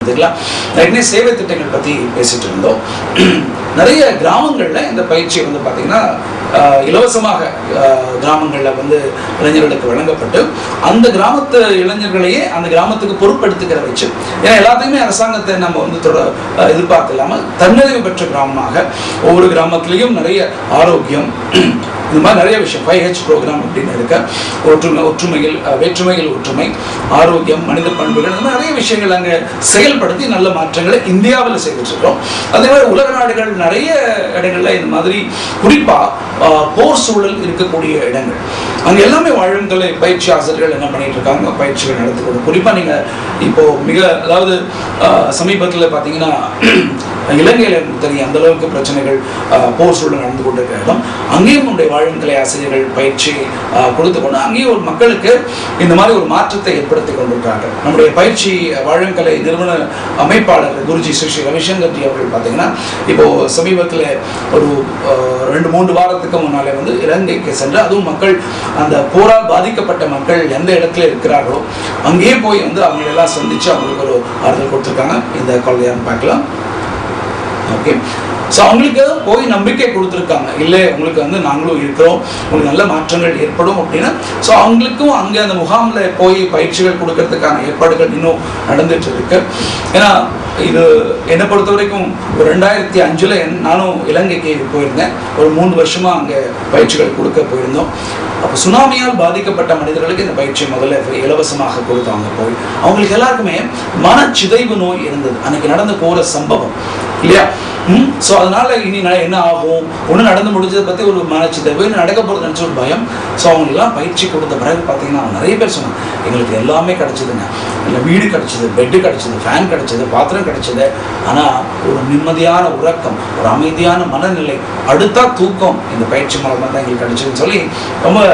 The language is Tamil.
ஏற்கனவே சேவை திட்டங்கள் பற்றி பேசிட்டு இருந்தோம். நிறைய கிராமங்களில் இந்த பயிற்சி வந்து பார்த்தீங்கன்னா இலவசமாக கிராமங்களில் இளைஞர்களுக்கு வழங்கப்பட்டு அந்த கிராமத்து இளைஞர்களையே அந்த கிராமத்துக்கு பொறுப்படுத்திக்கிற வச்சு, ஏன்னா எல்லாத்தையுமே அரசாங்கத்தை நம்ம எதிர்பார்க்க இல்லாமல் தன்னிறைவு பெற்ற கிராமமாக ஒவ்வொரு கிராமத்திலையும் நிறைய ஆரோக்கியம், இந்த மாதிரி நிறைய விஷயம் 5H ப்ரோக்ராம் அப்படின்னு இருக்க, ஒற்றுமையில் வேற்றுமையில் ஒற்றுமை, ஆரோக்கியம், மனித பண்புகள், இந்த மாதிரி நிறைய விஷயங்கள் அங்கே செயல்படுத்தி நல்ல மாற்றங்களை இந்தியாவில் செய்துட்டு இருக்கோம். அதே மாதிரி உலக நாடுகள் நிறைய இடங்கள்ல இந்த மாதிரி குறிப்பாக போர் சூழல் இருக்கக்கூடிய இடங்கள் அங்கே எல்லாமே வாழும் கலை பயிற்சி ஆசிரியர்கள் என்ன பண்ணிட்டு இருக்காங்க, பயிற்சிகள் நடத்தி கொடுக்கும். குறிப்பாக நீங்கள் இப்போ அதாவது சமீபத்தில் பார்த்தீங்கன்னா இலங்கையில் தெரியும் அந்த அளவுக்கு பிரச்சனைகள் போர் சூழல் நடந்து கொண்டிருக்கிற இடம், அங்கேயும் நம்முடைய வாழும் கலை ஆசிரியர்கள் பயிற்சி கொடுத்து கொண்டு அங்கேயும் ஒரு மக்களுக்கு இந்த மாதிரி ஒரு மாற்றத்தை ஏற்படுத்தி கொண்டிருக்கிறார்கள். நம்முடைய பயிற்சி வாழும் கலை நிறுவன அமைப்பாளர் குருஜி ஸ்ரீ ரவிசங்கர்ஜி அவர்கள் பார்த்தீங்கன்னா இப்போ சமீபத்தில் ஒரு 2-3 வாரத்துக்கு முன்னாலே இலங்கைக்கு சென்று, அதுவும் மக்கள் அந்த போரால் பாதிக்கப்பட்ட மக்கள் எந்த இடத்துல இருக்கிறார்களோ அங்கேயே போய் அவங்க எல்லாம் சந்திச்சு அவங்களுக்கு ஒரு ஆறுதல் கொடுத்துருக்காங்க. இந்த காலையான்னு பார்க்கலாம். ஓகே, ஸோ அவங்களுக்கு போய் நம்பிக்கை கொடுத்துருக்காங்க, இல்லை உங்களுக்கு நாங்களும் இருக்கிறோம், உங்களுக்கு நல்ல மாற்றங்கள் ஏற்படும் அப்படின்னா. ஸோ அவங்களுக்கும் அங்கே அந்த முகாமில் போய் பயிற்சிகள் கொடுக்கறதுக்கான ஏற்பாடுகள் இன்னும் நடந்துட்டு இருக்கு. ஏன்னா இது என்னை பொறுத்த வரைக்கும் 2005 நானும் இலங்கைக்கு போயிருந்தேன். ஒரு 3 வருஷமாக அங்கே பயிற்சிகள் கொடுக்க போயிருந்தோம். அப்போ சுனாமியால் பாதிக்கப்பட்ட மனிதர்களுக்கு இந்த பயிற்சி முதல்ல இலவசமாக கொடுத்தாங்க. போய் அவங்களுக்கு எல்லாருக்குமே மனச்சிதைவு நோய் இருந்தது, அன்னைக்கு நடந்து போகிற சம்பவம் இல்லையா. ஸோ அதனால இனி என்ன ஆகும், ஒன்று நடந்து முடிஞ்சதை பற்றி ஒரு மனச்சிதைவு, நடக்க போகிறது நினச்ச ஒரு பயம். ஸோ அவங்களுக்குலாம் பயிற்சி கொடுத்த பிறகு பார்த்தீங்கன்னா நிறைய பேர் சொன்னாங்க, எங்களுக்கு எல்லாமே கிடச்சிதுங்க, இல்லை வீடு கிடச்சிது, பெட்டு கிடச்சிது, ஃபேன் கிடச்சிது, பாத்திரம் கிடச்சிது, ஆனால் ஒரு நிம்மதியான உறக்கம், ஒரு அமைதியான மனநிலை, அடுத்தா தூக்கம் இந்த பயிற்சி மூலமாக தான் எங்களுக்கு கிடச்சிதுன்னு சொல்லி ரொம்ப